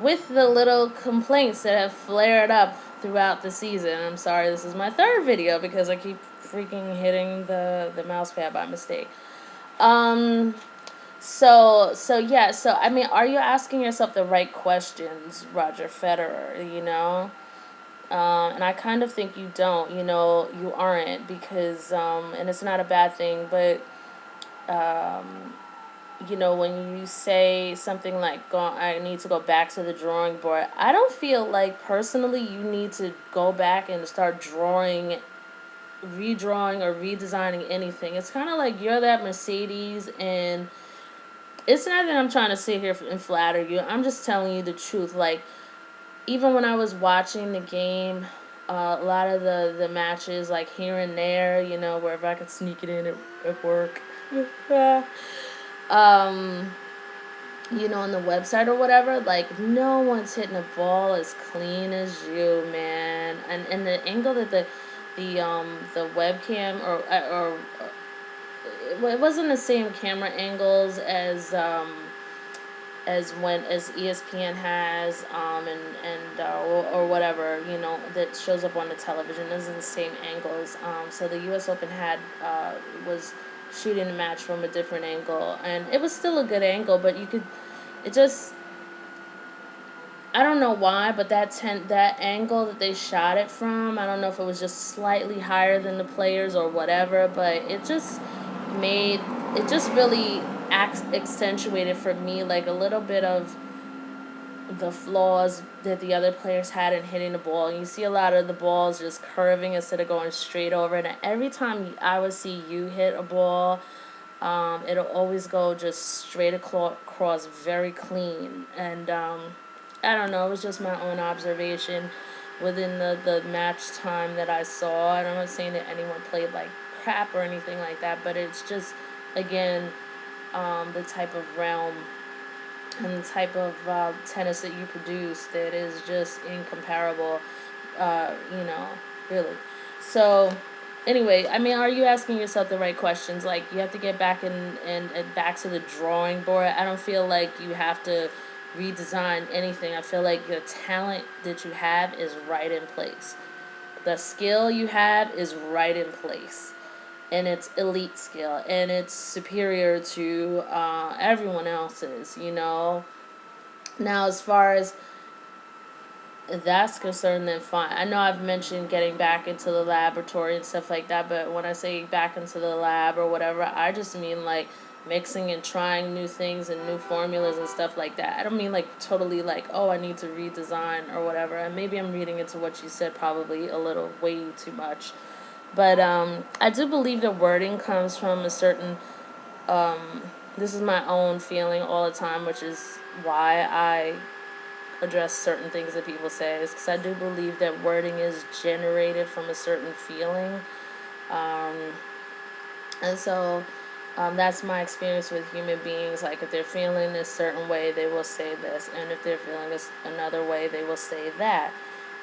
with the little complaints that have flared up throughout the season. I'm sorry, this is my third video because I keep freaking hitting the mouse pad by mistake. Um, so I mean, are you asking yourself the right questions, Roger Federer? And I kind of think you don't. You aren't because and it's not a bad thing, but um, when you say something like, I need to go back to the drawing board, I don't feel like personally you need to go back and start redrawing or redesigning anything. It's kind of like you're that Mercedes, and it's not that I'm trying to sit here and flatter you. I'm just telling you the truth. Like, even when I was watching the game, a lot of the matches, like here and there, wherever I could sneak it in at work. um, on the website or whatever, like, no one's hitting a ball as clean as you, man. And the angle that the webcam or it wasn't the same camera angles as ESPN has or whatever, that shows up on the television. Those are the same angles. So the U.S. Open was shooting the match from a different angle, and it was still a good angle, but it just, I don't know why, but that angle that they shot it from, I don't know if it was just slightly higher than the players or whatever, but made it just really accentuated for me like a little bit of the flaws that the other players had in hitting the ball. And you see a lot of the balls just curving instead of going straight over. And every time I would see you hit a ball, it'll always go just straight across, very clean. And I don't know, it was just my own observation within the match time that I saw. And I'm not saying that anyone played like crap or anything like that, but it's just, again, the type of realm and the type of tennis that you produce that is just incomparable, really. So, anyway, I mean, are you asking yourself the right questions? Like, you have to get back and back to the drawing board. I don't feel like you have to redesign anything. I feel like the talent that you have is right in place. The skill you have is right in place. And it's elite skill. And it's superior to everyone else's. Now, as far as that's concerned, then fine. I know I've mentioned getting back into the laboratory and stuff like that, but when I say back into the lab or whatever, I just mean like mixing and trying new things and new formulas and stuff like that. I don't mean like totally like, oh, I need to redesign or whatever. And maybe I'm reading into what you said probably a little way too much. But I do believe the wording comes from a certain, this is my own feeling all the time, which is why I address certain things that people say, is because I do believe that wording is generated from a certain feeling. Um, and so that's my experience with human beings. Like, if they're feeling this certain way, they will say this. And if they're feeling this another way, they will say that.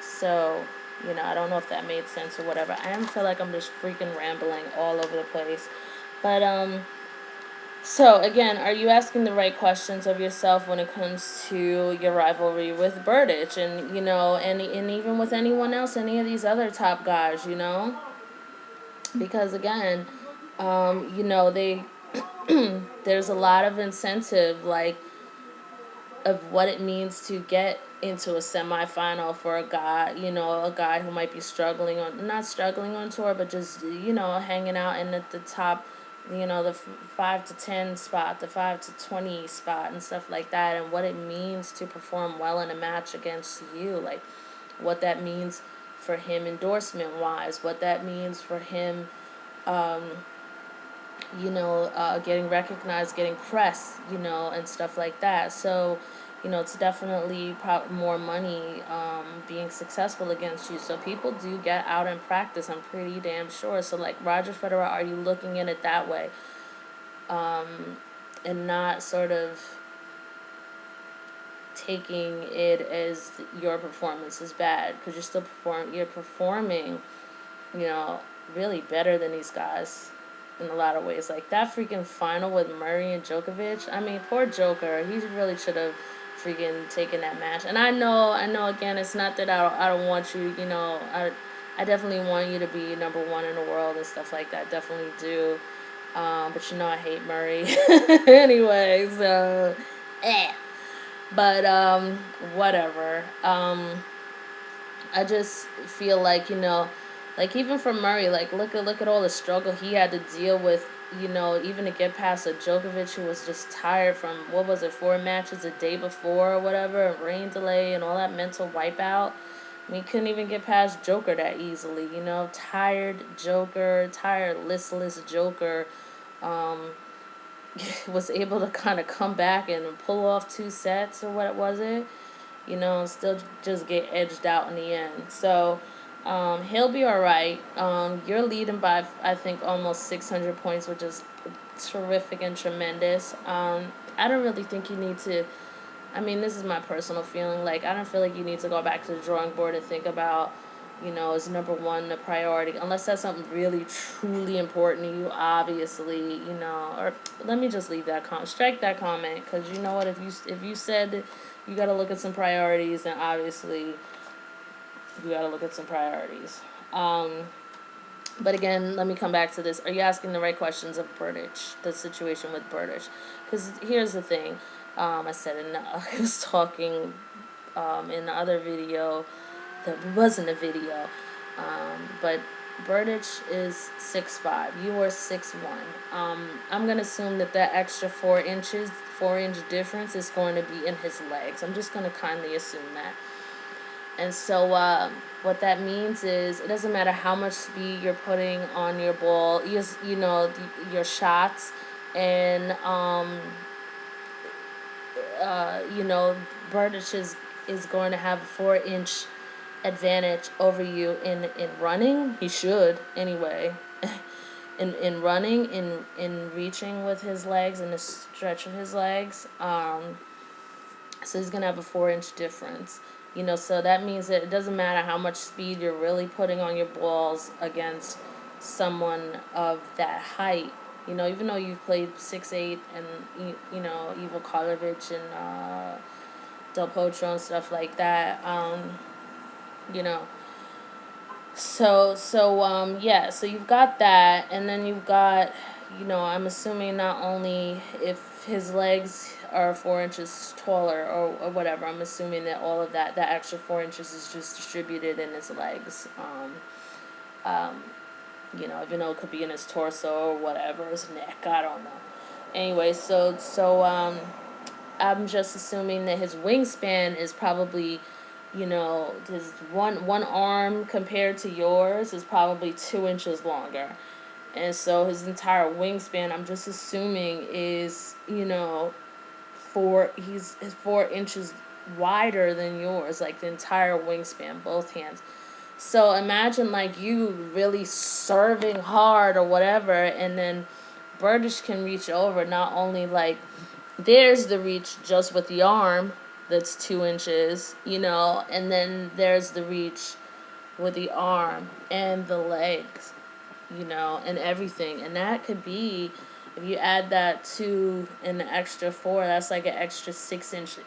So, I don't know if that made sense or whatever. I feel like I'm just freaking rambling all over the place. But, so, again, are you asking the right questions of yourself when it comes to your rivalry with Burditch and, and even with anyone else, any of these other top guys? Because, again, they, there's a lot of incentive, like, of what it means to get into a semifinal for a guy who might be not struggling on tour, but just, hanging out in at the top, the 5 to 10 spot, the 5 to 20 spot and stuff like that, and what it means to perform well in a match against you, like what that means for him endorsement wise, what that means for him, getting recognized, getting press, and stuff like that. So, it's definitely more money being successful against you. So people do get out and practice, I'm pretty damn sure. So, like, Roger Federer, are you looking at it that way? And not sort of taking it as your performance is bad, because you're performing, really better than these guys in a lot of ways. Like that freaking final with Murray and Djokovic. I mean, poor Joker. He really should have freaking taking that match. And I know. Again, it's not that I don't want you. You know, I definitely want you to be number one in the world and stuff like that. Definitely do. But you know, I hate Murray anyway. So, eh. But whatever. I just feel like, you know, like even for Murray, like look at all the struggle he had to deal with, you know, even to get past a Djokovic who was just tired from, what was it, 4 matches a day before or whatever, and rain delay and all that mental wipeout. I mean, couldn't even get past Joker that easily, you know, tired Joker, tired listless Joker, um, was able to kind of come back and pull off 2 sets or what was it, you know, and still just get edged out in the end. So he'll be all right. You're leading by, I think, almost 600 points, which is terrific and tremendous. I don't really think you need to. I mean, this is my personal feeling. Like, I don't feel like you need to go back to the drawing board and think about, you know, is number one the priority, unless that's something really truly important to you, obviously, you know. Or let me just leave that comment, strike that comment, because you know what, if you said you got to look at some priorities, then obviously you got to look at some priorities. But again, let me come back to this. Are you asking the right questions of Burditch, the situation with Burditch? Because here's the thing. I said I was talking in the other video that wasn't a video. But Burditch is 6'5". You are 6'1". I'm going to assume that extra 4 inch difference is going to be in his legs. I'm just going to kindly assume that. And so what that means is it doesn't matter how much speed you're putting on your ball, you know, your shots, and you know, Burditch is going to have a 4-inch advantage over you in running. He should anyway. in running, in reaching with his legs and the stretch of his legs. So he's gonna have a 4-inch difference. You know, so that means that it doesn't matter how much speed you're really putting on your balls against someone of that height. You know, even though you've played 6'8" and you know, Ivo Karlovic and Del Potro and stuff like that. You know. So yeah, so you've got that, and then you've got, you know, I'm assuming not only if his legs are 4 inches taller or whatever, I'm assuming that all of that extra 4 inches is just distributed in his legs. You know, even though it could be in his torso or whatever, his neck, I don't know. Anyway, so I'm just assuming that his wingspan is probably, you know, his one arm compared to yours is probably 2 inches longer. And so his entire wingspan, I'm just assuming, is, you know, he's 4 inches wider than yours, like the entire wingspan, both hands. So imagine like you really serving hard or whatever, and then Burditch can reach over, not only like there's the reach just with the arm that's 2 inches, you know, and then there's the reach with the arm and the legs, you know, and everything. And that could be, if you add that to an extra 4, that's like an extra 6-inch,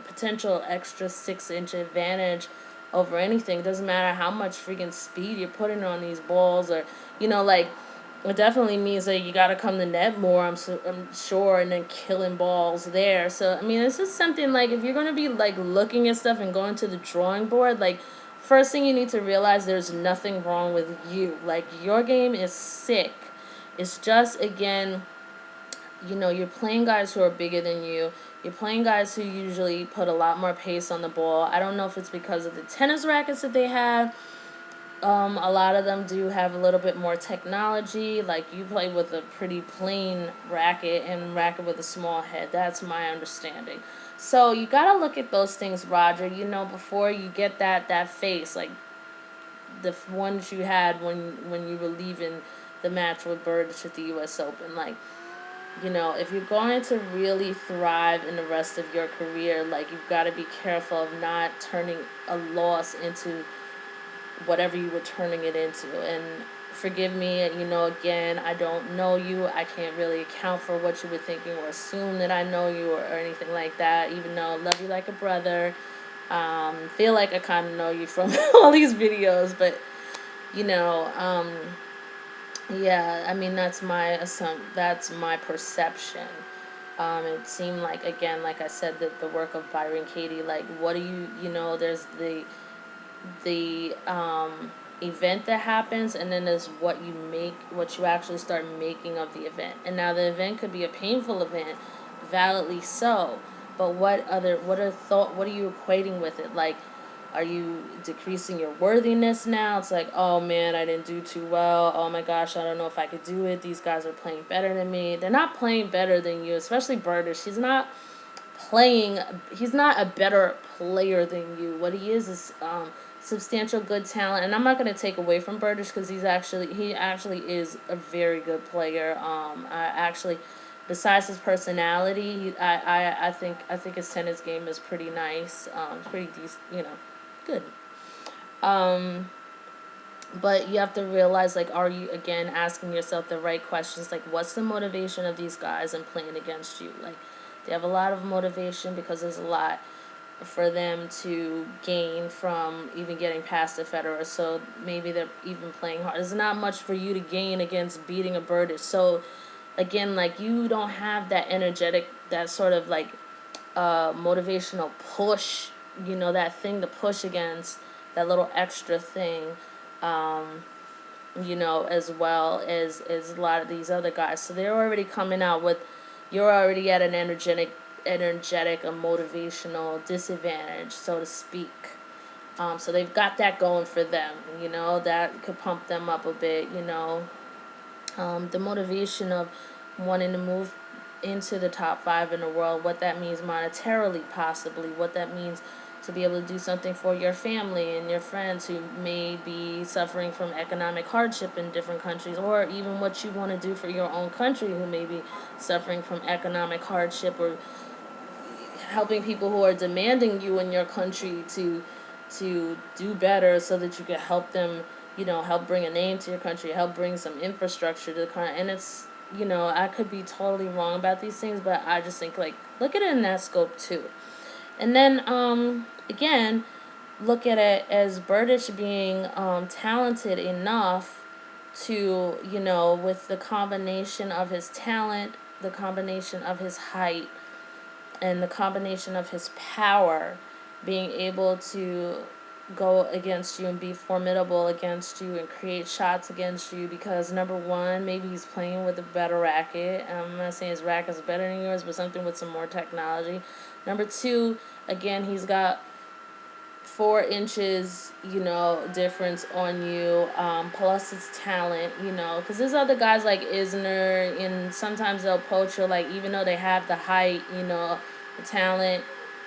potential extra 6-inch advantage over anything. It doesn't matter how much freaking speed you're putting on these balls, or, you know, like, it definitely means that you got to come to net more, I'm sure, and then killing balls there. So, I mean, this is something, like, if you're going to be, like, looking at stuff and going to the drawing board, like, first thing you need to realize, there's nothing wrong with you. Like, your game is sick. It's just, again, you know, you're playing guys who are bigger than you. You're playing guys who usually put a lot more pace on the ball. I don't know if it's because of the tennis rackets that they have. A lot of them do have a little bit more technology. Like, you play with a pretty plain racket and racket with a small head. That's my understanding. So you got to look at those things, Roger, you know, before you get that face, like the one that you had when you were leaving the match with Burditch at the U.S. Open. Like, you know, if you're going to really thrive in the rest of your career, like, you've got to be careful of not turning a loss into whatever you were turning it into. And forgive me, again, I don't know you. I can't really account for what you were thinking or assume that I know you or anything like that, even though I love you like a brother. Feel like I kind of know you from all these videos, but, you know, yeah, I mean, that's my perception. It seemed like, again, like I said, that the work of Byron Katie, like, what do there's the event that happens, and then there's what you actually start making of the event. And now the event could be a painful event, validly so, but what are you equating with it? Like, are you decreasing your worthiness now? It's like, oh man, I didn't do too well. Oh my gosh, I don't know if I could do it. These guys are playing better than me. They're not playing better than you, especially Berger. He's not a better player than you. What he is substantial good talent. And I'm not going to take away from Burdish, because he actually is a very good player. Besides his personality, I think his tennis game is pretty nice. Pretty decent, good. Um, but you have to realize, like, are you, again, asking yourself the right questions? Like, what's the motivation of these guys in playing against you? Like, they have a lot of motivation because there's a lot for them to gain from even getting past the Federer. So maybe they're even playing hard. There's not much for you to gain against beating a Burdish. So, again, like, you don't have that sort of, like, motivational push, that thing to push against, that little extra thing, as well as a lot of these other guys. So they're already coming out with, you're already at an energetic and motivational disadvantage, so to speak. So they've got that going for them, that could pump them up a bit, the motivation of wanting to move into the top 5 in the world, what that means monetarily, possibly, what that means to be able to do something for your family and your friends who may be suffering from economic hardship in different countries, or even what you want to do for your own country who may be suffering from economic hardship, or helping people who are demanding you in your country to do better so that you can help them, help bring a name to your country, help bring some infrastructure to the country. And it's, I could be totally wrong about these things, but I just think, like, look at it in that scope too. And then, again, look at it as Burditch being talented enough to, with the combination of his talent, the combination of his height, and the combination of his power, being able to go against you and be formidable against you and create shots against you, because number one, maybe he's playing with a better racket. I'm not saying his racket is better than yours, but something with some more technology. Number two, again, he's got 4 inches, difference on you, plus his talent, because there's other guys like Isner, and sometimes they'll poach you, like, even though they have the height, the talent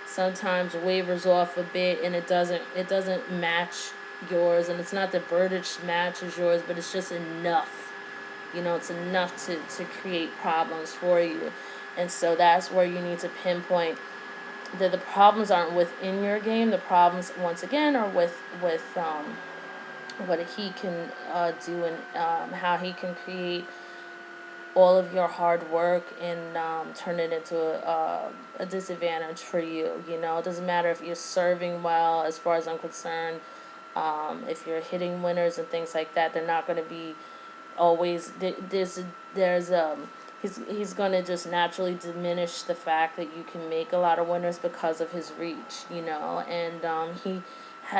sometimes wavers off a bit, and it doesn't match yours, and it's not that Burditch matches yours, but it's just enough, it's enough to create problems for you. And so that's where you need to pinpoint that the problems aren't within your game. The problems, once again, are with what he can do, and how he can create all of your hard work and turn it into a disadvantage for you. It doesn't matter if you're serving well, as far as I'm concerned. If you're hitting winners and things like that, they're not going to be always. He's going to just naturally diminish the fact that you can make a lot of winners because of his reach, and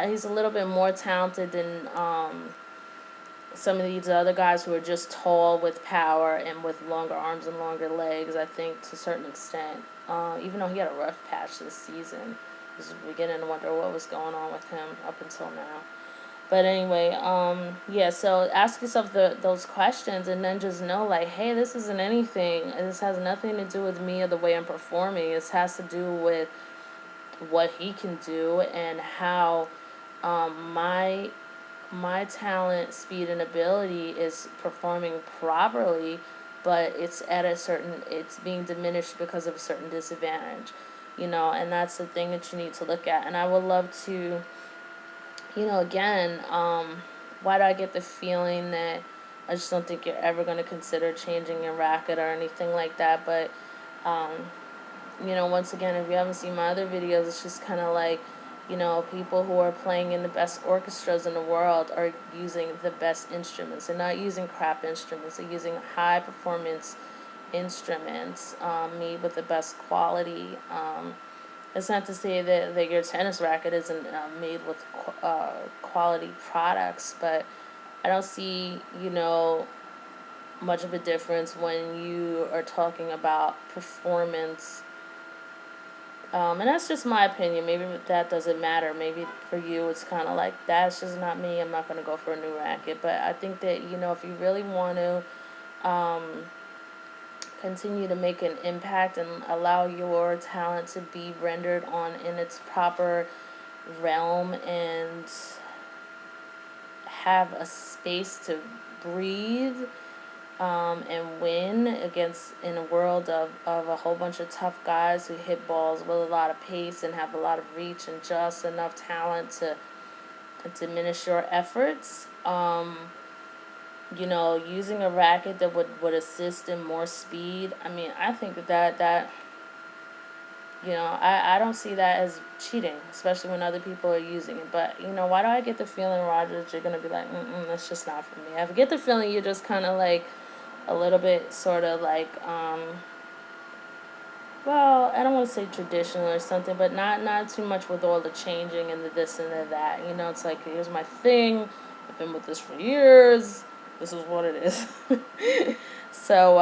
he's a little bit more talented than some of these other guys who are just tall with power and with longer arms and longer legs, I think, to a certain extent. Even though he had a rough patch this season, I was beginning to wonder what was going on with him up until now. But anyway, yeah, so ask yourself those questions, and then just know, like, hey, this isn't anything. This has nothing to do with me or the way I'm performing. This has to do with what he can do, and how my talent, speed, and ability is performing properly, but it's being diminished because of a certain disadvantage, and that's the thing that you need to look at. And I would love to, again, why do I get the feeling that I just don't think you're ever going to consider changing your racket or anything like that. But, um, once again, if you haven't seen my other videos, it's just kind of like, people who are playing in the best orchestras in the world are using the best instruments. They're not using crap instruments. They're using high performance instruments made with the best quality. It's not to say that your tennis racket isn't made with quality products, but I don't see, much of a difference when you are talking about performance. And that's just my opinion. Maybe that doesn't matter. Maybe for you it's kind of like, that's just not me. I'm not going to go for a new racket. But I think that, if you really want to continue to make an impact and allow your talent to be rendered on in its proper realm and have a space to breathe and win against in a world of a whole bunch of tough guys who hit balls with a lot of pace and have a lot of reach and just enough talent to diminish your efforts. Using a racket that would assist in more speed. I mean, I think that I don't see that as cheating, especially when other people are using it. But, why do I get the feeling, Roger, that you're going to be like, that's just not for me? I get the feeling you're just kind of like a little bit sort of like, well, I don't want to say traditional or something, but not too much with all the changing and the this and the that. It's like, here's my thing. I've been with this for years. This is what it is. So,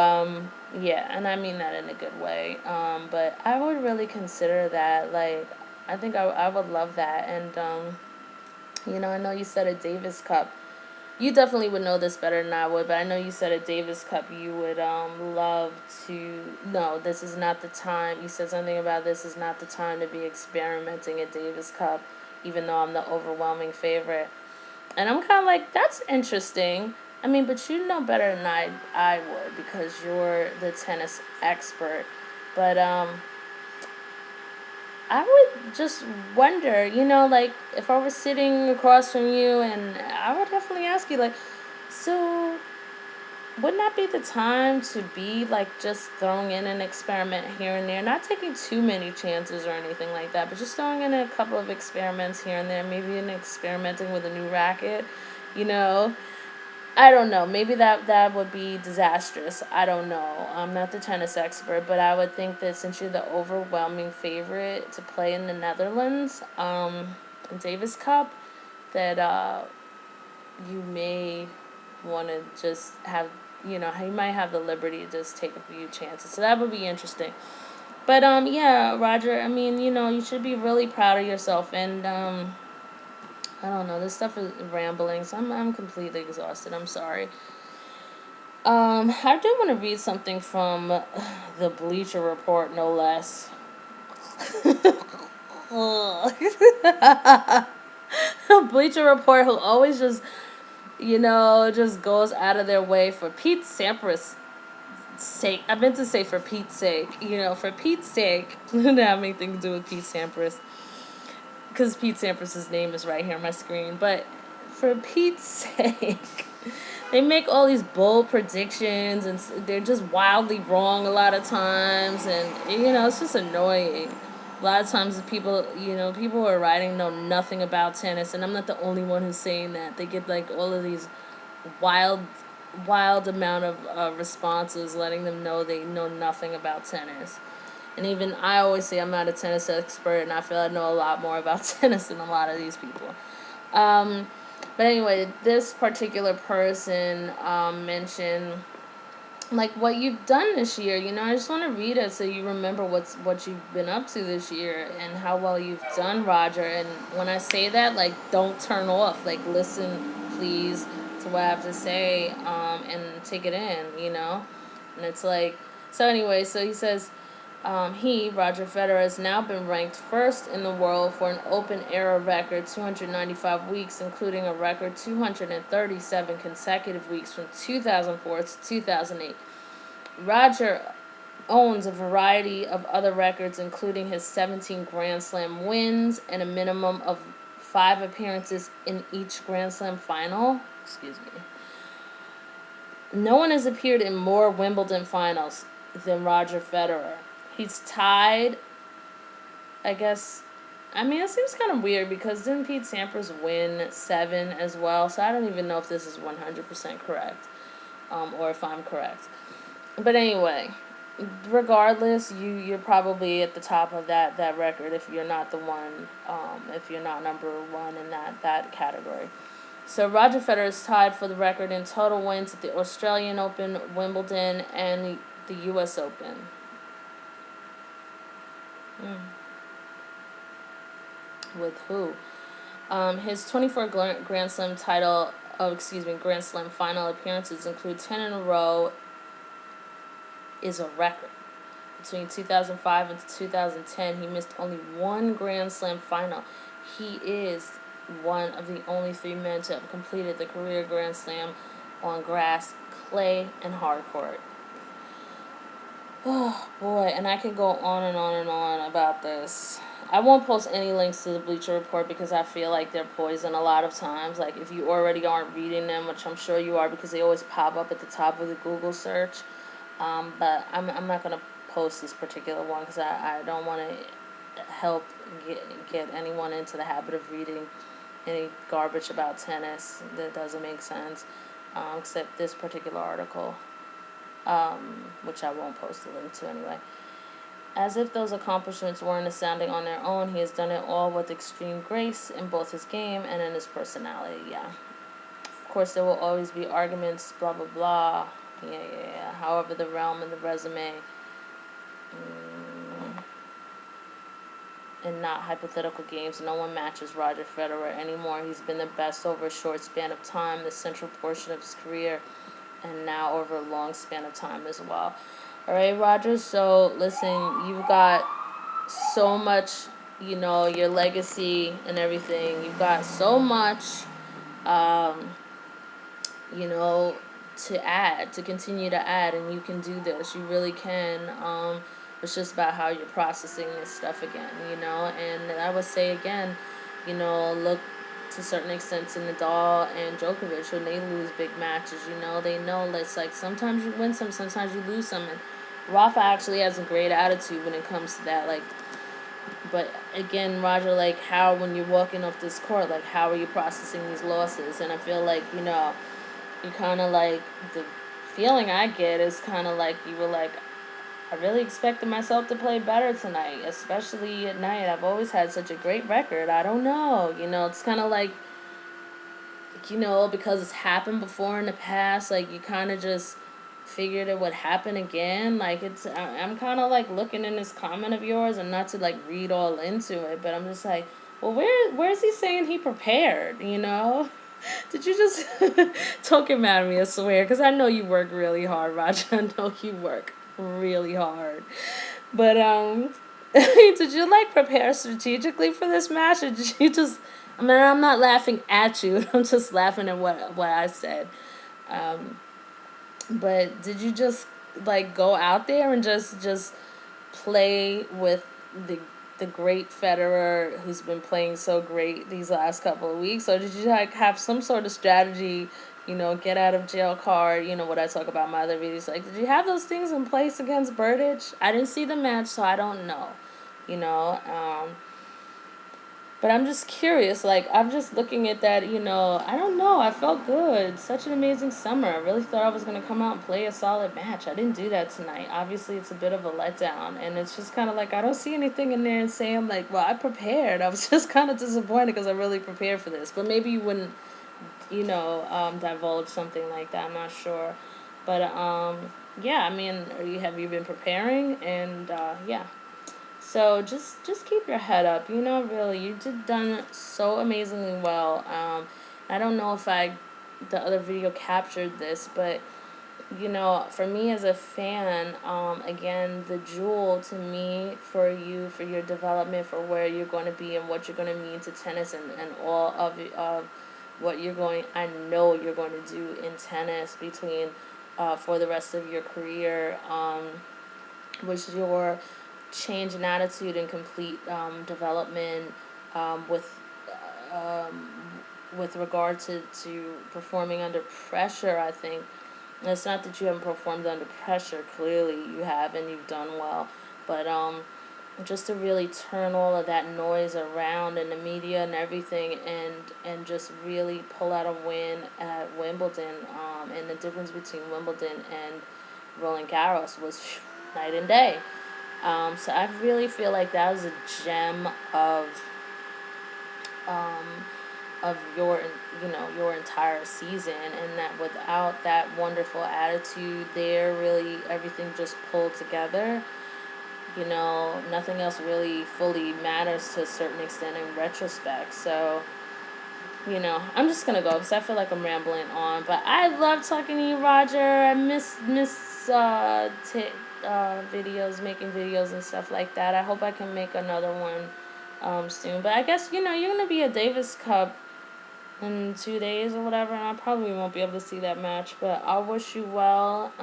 yeah, and I mean that in a good way. But I would really consider that, like, I think I would love that. And, I know you said a Davis Cup. You definitely would know this better than I would, but I know you said a Davis Cup you would love to. No, this is not the time. You said something about this is not the time to be experimenting at Davis Cup, even though I'm the overwhelming favorite. And I'm kind of like, that's interesting. I mean, but you know better than I would because you're the tennis expert. But I would just wonder, like, if I was sitting across from you, and I would definitely ask you, like, so wouldn't that be the time to be, like, just throwing in an experiment here and there? Not taking too many chances or anything like that, but just throwing in a couple of experiments here and there, maybe experimenting with a new racket, I don't know. Maybe that would be disastrous. I don't know. I'm not the tennis expert, but I would think that since you're the overwhelming favorite to play in the Netherlands, Davis Cup, that you may want to just have, you might have the liberty to just take a few chances. So that would be interesting. But yeah, Roger. I mean, you should be really proud of yourself, and I don't know. This stuff is rambling, so I'm completely exhausted. I'm sorry. I do want to read something from the Bleacher Report, no less. Bleacher Report, who always just, just goes out of their way for Pete Sampras' sake. I meant to say for Pete's sake. For Pete's sake. It didn't have anything to do with Pete Sampras. Because Pete Sampras' name is right here on my screen. But for Pete's sake, they make all these bold predictions, and they're just wildly wrong a lot of times. And, it's just annoying. A lot of times people who are writing know nothing about tennis. And I'm not the only one who's saying that. They get, like, all of these wild amount of responses letting them know they know nothing about tennis. And even I always say I'm not a tennis expert, and I feel I know a lot more about tennis than a lot of these people. But anyway, this particular person mentioned, like, what you've done this year. I just want to read it so you remember what you've been up to this year and how well you've done, Roger. And when I say that, like, don't turn off. Like, listen, please, to what I have to say and take it in, And it's like, so anyway, so he says, Roger Federer, has now been ranked first in the world for an open-era record 295 weeks, including a record 237 consecutive weeks from 2004 to 2008. Roger owns a variety of other records, including his 17 Grand Slam wins and a minimum of 5 appearances in each Grand Slam final. Excuse me. No one has appeared in more Wimbledon finals than Roger Federer. He's tied, I guess. I mean, it seems kind of weird because didn't Pete Sampras win 7 as well? So I don't even know if this is 100% correct, or if I'm correct. But anyway, regardless, you're probably at the top of that record if you're not the one, if you're not number one in that category. So Roger Federer is tied for the record in total wins at the Australian Open, Wimbledon, and the U.S. Open. With who? His 24 Grand Slam title, Grand Slam final appearances include 10 in a row, is a record. Between 2005 and 2010, he missed only one Grand Slam final. He is one of the only 3 men to have completed the career Grand Slam on grass, clay, and hard court. Oh, boy, and I could go on and on and on about this. I won't post any links to the Bleacher Report because I feel like they're poison a lot of times. Like, if you already aren't reading them, which I'm sure you are because they always pop up at the top of the Google search. But I'm not going to post this particular one because I don't want to help get anyone into the habit of reading any garbage about tennis that doesn't make sense, except this particular article, which I won't post a link to anyway. As if those accomplishments weren't astounding on their own, he has done it all with extreme grace in both his game and in his personality, yeah. Of course, there will always be arguments, blah, blah, blah. Yeah. However, the realm and the resume, and not hypothetical games, no one matches Roger Federer anymore. He's been the best over a short span of time, the central portion of his career, and now over a long span of time as well. All right, Roger, so listen, you've got so much, your legacy and everything. You've got so much, to continue to add, and you can do this. You really can. It's just about how you're processing this stuff again, And I would say again, look to certain extents in Nadal and Djokovic when they lose big matches. They know it's like sometimes you win some, sometimes you lose some. And Rafa actually has a great attitude when it comes to that. Like, but again, Roger, like, how when you're walking off this court, like, how are you processing these losses? And I feel like you kind of like the feeling I get is kind of like you were like, I really expected myself to play better tonight, especially at night. I've always had such a great record. I don't know. It's kind of like, because it's happened before in the past, like, you kind of just figured it would happen again. Like, I'm kind of like looking in this comment of yours, and not to like read all into it, but I'm just like, well, where's he saying he prepared, Did you just talking at me, I swear, because I know you work really hard, Roger. I know you work really hard. But, did you, like, prepare strategically for this match, or did you just, I mean, I'm not laughing at you, I'm just laughing at what I said. But did you just, like, go out there and just play with the great Federer who's been playing so great these last couple of weeks? Or did you like have some sort of strategy, get out of jail card, what I talk about in my other videos? Like, did you have those things in place against Burditch? I didn't see the match, so I don't know, but I'm just curious, like, I'm just looking at that, I don't know, I felt good. Such an amazing summer. I really thought I was going to come out and play a solid match. I didn't do that tonight. Obviously, it's a bit of a letdown, and it's just kind of like, I don't see anything in there and saying, like, well, I prepared. I was just kind of disappointed because I really prepared for this. But maybe you wouldn't, divulge something like that. I'm not sure. But, yeah, I mean, have you been preparing? And, yeah. So just keep your head up. Really, you done so amazingly well. I don't know if the other video captured this, but, for me as a fan, again, the jewel to me for you, for your development, for where you're going to be and what you're going to mean to tennis and all of what I know you're going to do in tennis for the rest of your career, was your change in attitude and complete development with regard to performing under pressure. I think And it's not that you haven't performed under pressure. Clearly, you have, and you've done well. But just to really turn all of that noise around in the media and everything, and just really pull out a win at Wimbledon. And the difference between Wimbledon and Roland Garros was night and day. So I really feel like that was a gem um, of your, your entire season, and that without that wonderful attitude there, really everything just pulled together. Nothing else really fully matters to a certain extent in retrospect. So, I'm just gonna go because I feel like I'm rambling on. But I love talking to you, Roger. I miss videos, making videos and stuff like that. I hope I can make another one soon. But I guess you're gonna be at Davis Cup in 2 days or whatever, and I probably won't be able to see that match. But I'll wish you well.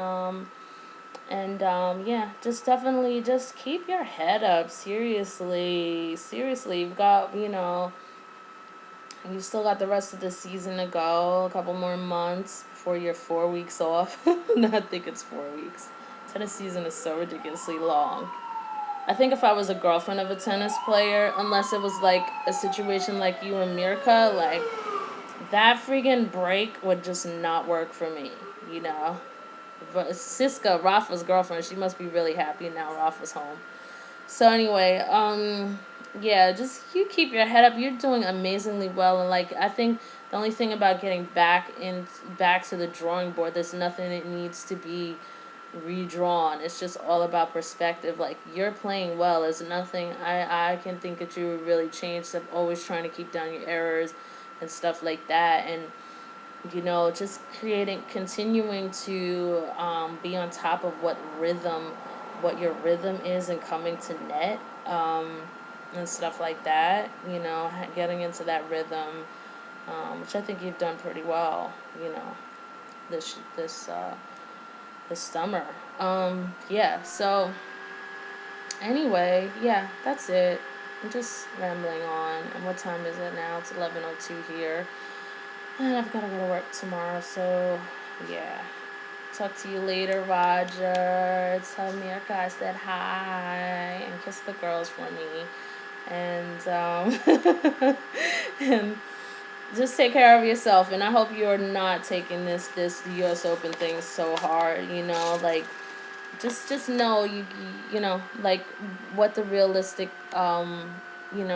And yeah, just definitely just keep your head up. Seriously, you've got you still got the rest of the season to go. A couple more months before you're 4 weeks off. No, I think it's 4 weeks. Tennis season is so ridiculously long. I think if I was a girlfriend of a tennis player, unless it was like a situation like you and Mirka, like that freaking break would just not work for me, But Siska, Rafa's girlfriend, she must be really happy now Rafa's home. So anyway, yeah, just you keep your head up. You're doing amazingly well, and like I think the only thing about getting back to the drawing board, there's nothing that needs to be redrawn. It's just all about perspective. Like you're playing well. There's nothing I can think that you would really change. So always trying to keep down your errors and stuff like that, and just continuing to be on top of what your rhythm is and coming to net, and stuff like that, getting into that rhythm, which I think you've done pretty well, this summer. Yeah, so anyway, yeah, that's it. I'm just rambling on. And what time is it now? It's 11:02 here. And I've got to go to work tomorrow, so yeah. Talk to you later, Roger. Tell Mirka I said hi and kiss the girls for me. And and just take care of yourself. And I hope you're not taking this US Open thing so hard, like just know like what the realistic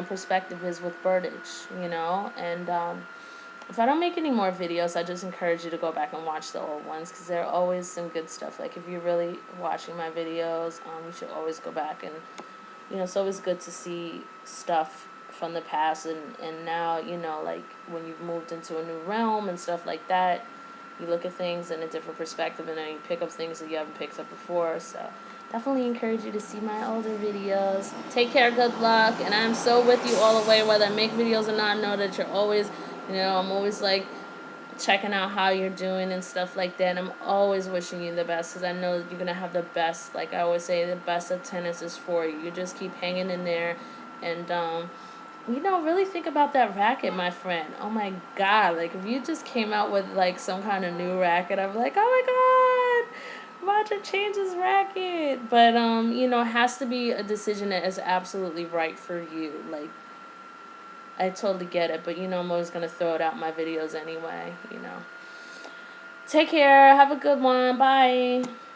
perspective is with Birdage, and if I don't make any more videos, I just encourage you to go back and watch the old ones because there are always some good stuff. Like if you're really watching my videos, you should always go back and, it's always good to see stuff from the past and now, like when you've moved into a new realm and stuff like that, you look at things in a different perspective and then you pick up things that you haven't picked up before. So definitely encourage you to see my older videos. Take care, good luck, and I'm so with you all the way, whether I make videos or not. Know that you're always, I'm always like checking out how you're doing and stuff like that. I'm always wishing you the best because I know you're going to have the best. Like I always say, the best of tennis is for you. You just keep hanging in there and, really think about that racket, my friend. Oh my God. Like if you just came out with like some kind of new racket, I'm like, oh my God, Roger changed his racket. But, it has to be a decision that is absolutely right for you. Like, I totally get it, but I'm always going to throw it out in my videos anyway, Take care. Have a good one. Bye.